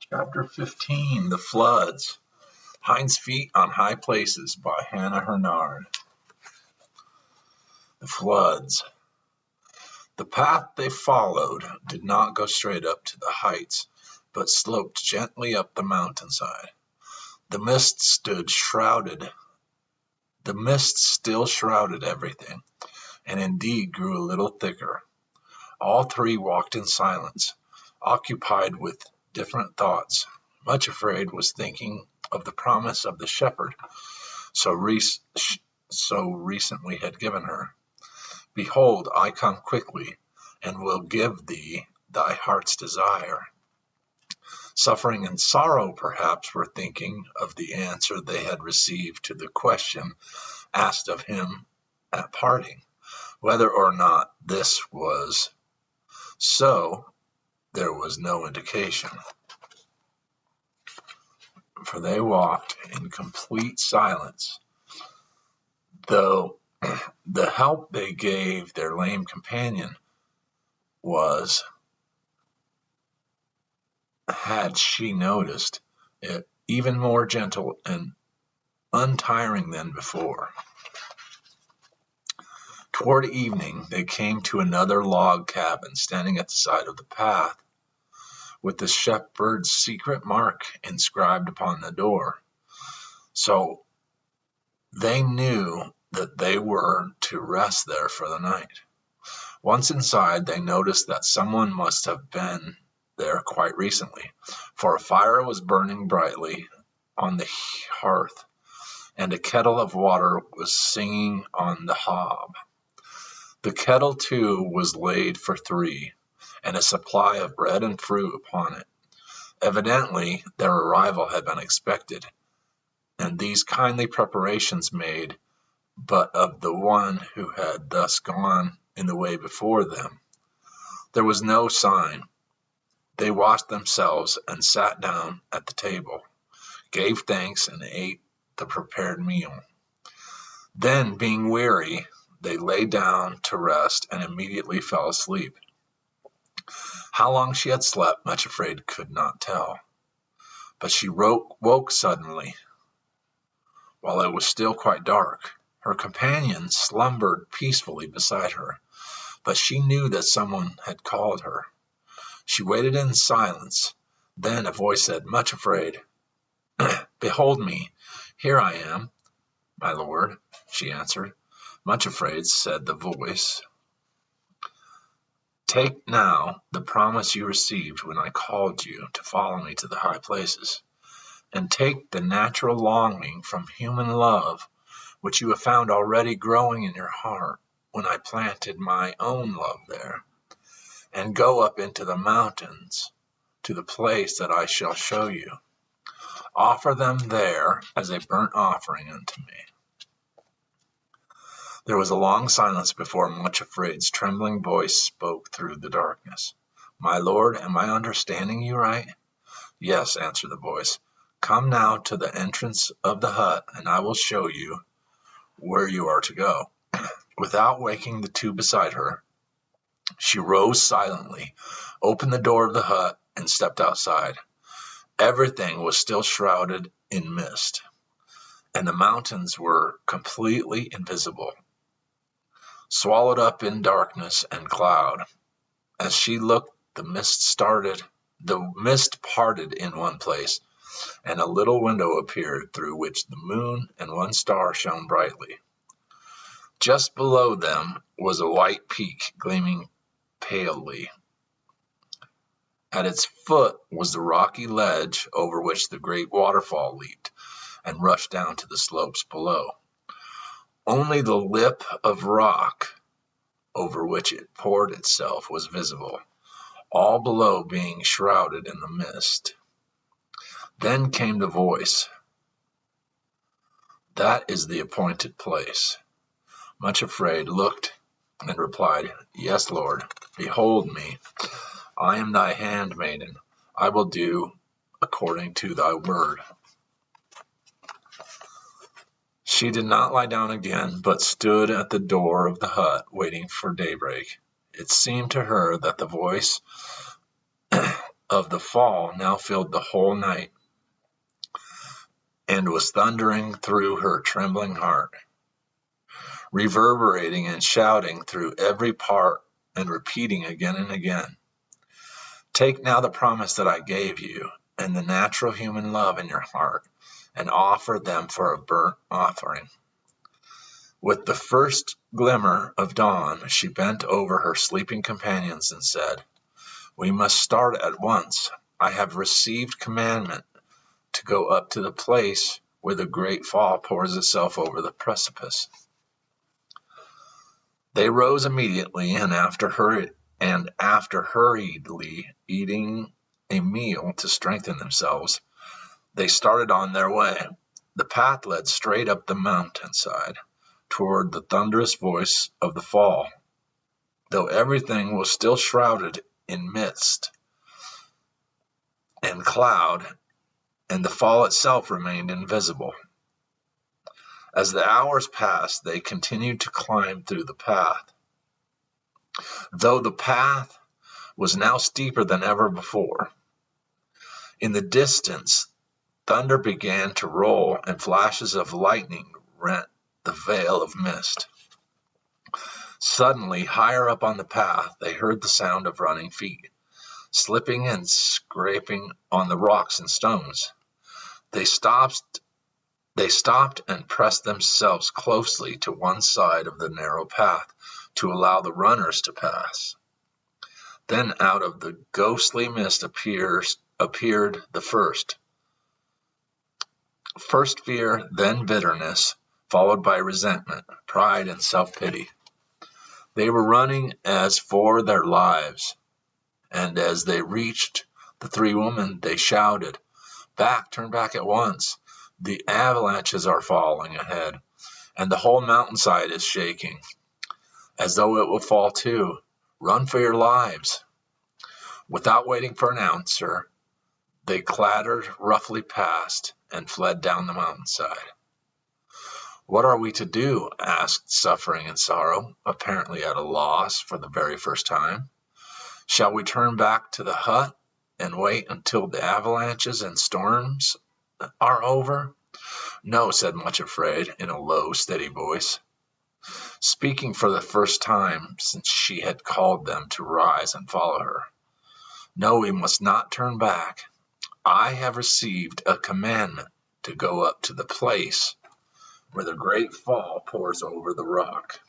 Chapter 15, The Floods. Hinds Feet on High Places by Hannah Hurnard. The Floods. The path they followed did not go straight up to the heights, but sloped gently up the mountainside. The mist still shrouded everything, and indeed grew a little thicker. All three walked in silence, occupied with different thoughts. Much Afraid was thinking of the promise of the shepherd so recently had given her. Behold, I come quickly, and will give thee thy heart's desire. Suffering and Sorrow, perhaps, were thinking of the answer they had received to the question asked of him at parting. Whether or not this was so, there was no indication, for they walked in complete silence, though the help they gave their lame companion was, had she noticed it, even more gentle and untiring than before. Toward evening, they came to another log cabin standing at the side of the path, with the shepherd's secret mark inscribed upon the door. So they knew that they were to rest there for the night. Once inside, they noticed that someone must have been there quite recently, for a fire was burning brightly on the hearth, and a kettle of water was singing on the hob. The kettle, too, was laid for three, and a supply of bread and fruit upon it. Evidently, their arrival had been expected, and these kindly preparations made but of the one who had thus gone in the way before them. There was no sign. They washed themselves and sat down at the table, gave thanks, and ate the prepared meal. Then, being weary, they lay down to rest and immediately fell asleep. How long she had slept, Much Afraid could not tell, but she woke suddenly, while it was still quite dark. Her companion slumbered peacefully beside her, but she knew that someone had called her. She waited in silence. Then a voice said, "Much Afraid." "Behold me, here I am, my lord," she answered. "Much Afraid," said the voice, "take now the promise you received when I called you to follow me to the high places, and take the natural longing from human love, which you have found already growing in your heart when I planted my own love there, and go up into the mountains to the place that I shall show you. Offer them there as a burnt offering unto me." There was a long silence before Much Afraid's trembling voice spoke through the darkness. "My lord, am I understanding you right?" "Yes," answered the voice. "Come now to the entrance of the hut, and I will show you where you are to go." Without waking the two beside her, she rose silently, opened the door of the hut, and stepped outside. Everything was still shrouded in mist, and the mountains were completely invisible, swallowed up in darkness and cloud. As she looked, the mist parted in one place, and a little window appeared through which the moon and one star shone brightly. Just below them was a white peak gleaming palely. At its foot was the rocky ledge over which the great waterfall leaped and rushed down to the slopes below. Only the lip of rock over which it poured itself was visible, all below being shrouded in the mist. Then came the voice, "That is the appointed place." Much Afraid looked and replied, "Yes, Lord, behold me. I am thy handmaiden. I will do according to thy word." She did not lie down again, but stood at the door of the hut, waiting for daybreak. It seemed to her that the voice of the fall now filled the whole night, and was thundering through her trembling heart, reverberating and shouting through every part, and repeating again and again, "Take now the promise that I gave you, and the natural human love in your heart, and offer them for a burnt offering." With the first glimmer of dawn, she bent over her sleeping companions and said, "We must start at once. I have received commandment to go up to the place where the great fall pours itself over the precipice." They rose immediately, and after hurriedly eating a meal to strengthen themselves, they started on their way. The path led straight up the mountainside toward the thunderous voice of the fall, though everything was still shrouded in mist and cloud, and the fall itself remained invisible. As the hours passed, they continued to climb through the path, though the path was now steeper than ever before. In the distance, thunder began to roll, and flashes of lightning rent the veil of mist. Suddenly, higher up on the path, they heard the sound of running feet, slipping and scraping on the rocks and stones. They stopped and pressed themselves closely to one side of the narrow path to allow the runners to pass. Then out of the ghostly mist appeared the first fear, then bitterness, followed by resentment, pride, and self-pity. They were running as for their lives, and as they reached the three women, they shouted, "Back, turn back at once. The avalanches are falling ahead, and the whole mountainside is shaking, as though it will fall too. Run for your lives." Without waiting for an answer, they clattered roughly past and fled down the mountainside. "What are we to do?" asked Suffering and Sorrow, apparently at a loss for the very first time. "Shall we turn back to the hut and wait until the avalanches and storms are over?" "No," said Much Afraid, in a low, steady voice, speaking for the first time since she had called them to rise and follow her. "No, we must not turn back. I have received a commandment to go up to the place where the great fall pours over the rock."